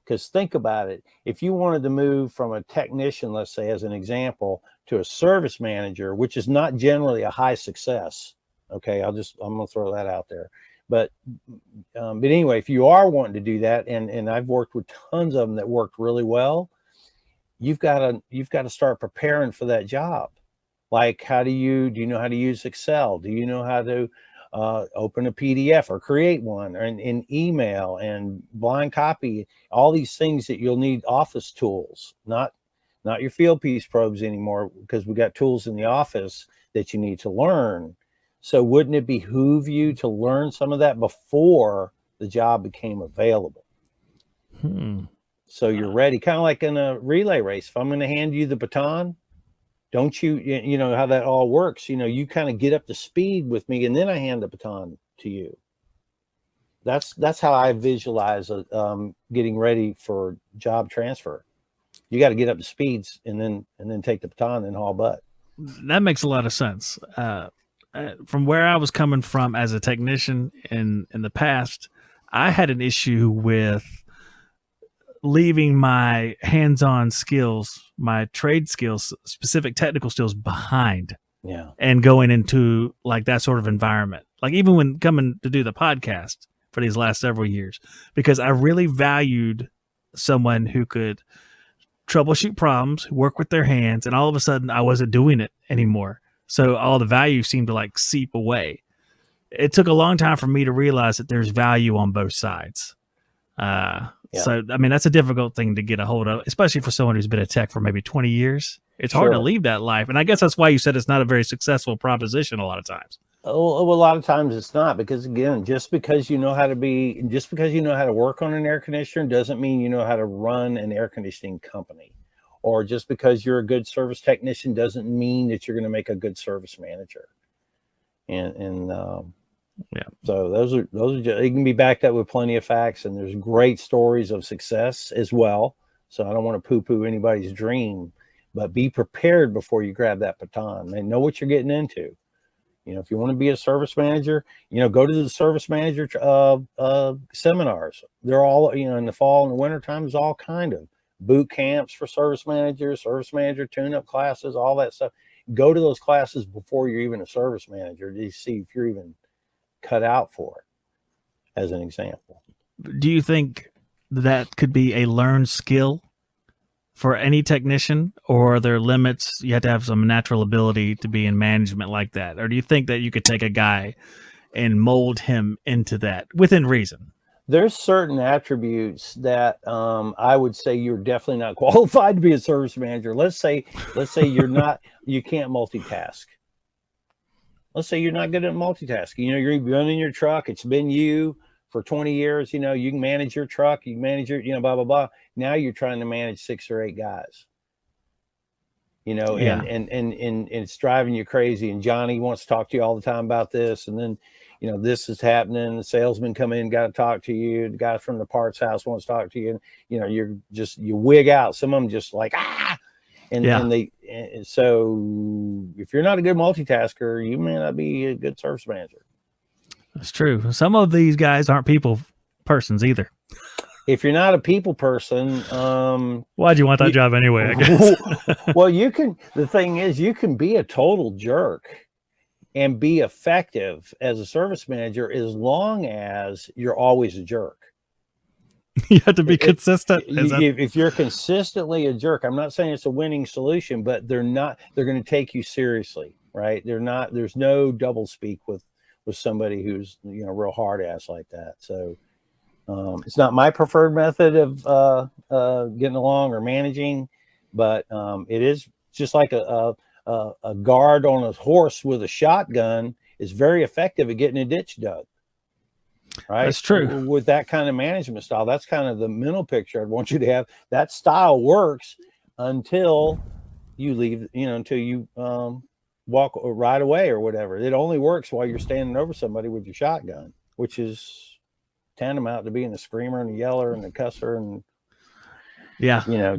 Because think about it. If you wanted to move from a technician, let's say, as an example, to a service manager, which is not generally a high success. Okay. I'm going to throw that out there. But anyway, if you are wanting to do that, and I've worked with tons of them that worked really well, you've got to start preparing for that job. Like, do you know how to use Excel? Do you know how to open a PDF or create one, or in email and blind copy, all these things that you'll need office tools, not your field piece probes anymore, because we got tools in the office that you need to learn. So wouldn't it behoove you to learn some of that before the job became available? So you're ready, kind of like in a relay race. If I'm going to hand you the baton, don't you know how that all works? You kind of get up to speed with me, and then I hand the baton to you. That's how I visualize getting ready for job transfer. You got to get up to speeds, and then take the baton and haul butt. That makes a lot of sense. From where I was coming from as a technician in the past, I had an issue with leaving my hands-on skills, my trade skills, specific technical skills behind. Yeah. And going into like that sort of environment. Like even when coming to do the podcast for these last several years, because I really valued someone who could troubleshoot problems, work with their hands, and all of a sudden I wasn't doing it anymore. So all the value seemed to like seep away. It took a long time for me to realize that there's value on both sides. So, I mean, that's a difficult thing to get a hold of, especially for someone who's been a tech for maybe 20 years. It's hard to leave that life. And I guess that's why you said it's not a very successful proposition a lot of times. Oh, a lot of times it's not, because again, just because you know how to work on an air conditioner doesn't mean you know how to run an air conditioning company. Or just because you're a good service technician doesn't mean that you're going to make a good service manager. So those are just, it can be backed up with plenty of facts, and there's great stories of success as well. So I don't want to poo-poo anybody's dream, but be prepared before you grab that baton and know what you're getting into. If you want to be a service manager, go to the service manager seminars. They're all, in the fall and the winter time, there's all kind of boot camps for service managers, service manager tune-up classes, all that stuff. Go to those classes before you're even a service manager to see if you're even cut out for it, as an example. Do you think that could be a learned skill for any technician, or are there limits? You have to have some natural ability to be in management like that. Or do you think that you could take a guy and mold him into that within reason? There's certain attributes that I would say you're definitely not qualified to be a service manager. Let's say you can't multitask. Let's say you're not good at multitasking. You're running your truck. It's been you for 20 years. You can manage your truck. You can manage your, blah, blah, blah. Now you're trying to manage 6 or 8 guys. And it's driving you crazy. And Johnny wants to talk to you all the time about this. And then, this is happening. The salesman come in, got to talk to you. The guy from the parts house wants to talk to you. And, you wig out. Some of them just like, so if you're not a good multitasker, you may not be a good service manager. That's true. Some of these guys aren't people persons either. If you're not a people person, why'd you want that job anyway? I guess. Well, the thing is, you can be a total jerk and be effective as a service manager as long as you're always a jerk. You have to be consistent. If you're consistently a jerk, I'm not saying it's a winning solution, but they're going to take you seriously, right? There's no double speak with somebody who's, real hard ass like that. So it's not my preferred method of getting along or managing, but it is just like a guard on a horse with a shotgun is very effective at getting a ditch dug. Right. That's true. With that kind of management style, that's kind of the mental picture I'd want you to have. That style works until you leave, until you walk or ride away or whatever. It only works while you're standing over somebody with your shotgun, which is tantamount to being the screamer and the yeller and the cusser and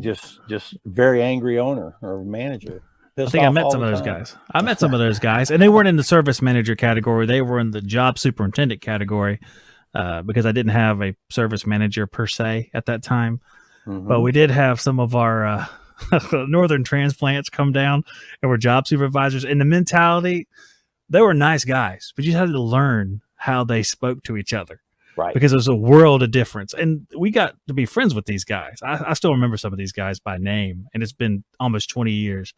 just very angry owner or manager. I think I met some of those guys. Some of those guys, and they weren't in the service manager category. They were in the job superintendent category. because I didn't have a service manager per se at that time. Mm-hmm. But we did have some of our northern transplants come down and were job supervisors. And the mentality, they were nice guys, but you had to learn how they spoke to each other. Right. Because there's a world of difference. And we got to be friends with these guys. I still remember some of these guys by name, and it's been almost 20 years.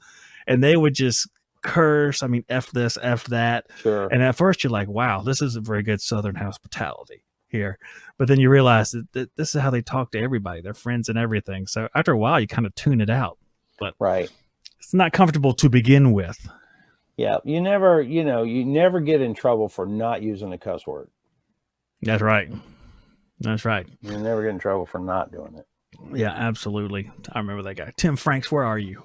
And they would just curse. I mean, F this, F that. Sure. And at first you're like, wow, this isn't very good Southern hospitality here. But then you realize that this is how they talk to everybody, their friends and everything. So after a while, you kind of tune it out. But right. It's not comfortable to begin with. Yeah. You never get in trouble for not using a cuss word. That's right. That's right. You never get in trouble for not doing it. Yeah, absolutely. I remember that guy. Tim Franks, where are you?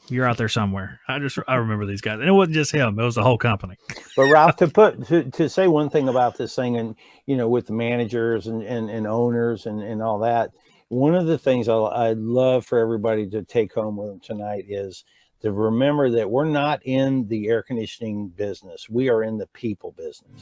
You're out there somewhere. I remember these guys. And it wasn't just him. It was the whole company. But Ralph, to say one thing about this thing, and, with the managers and owners and all that, one of the things I'd love for everybody to take home with them tonight is to remember that we're not in the air conditioning business. We are in the people business.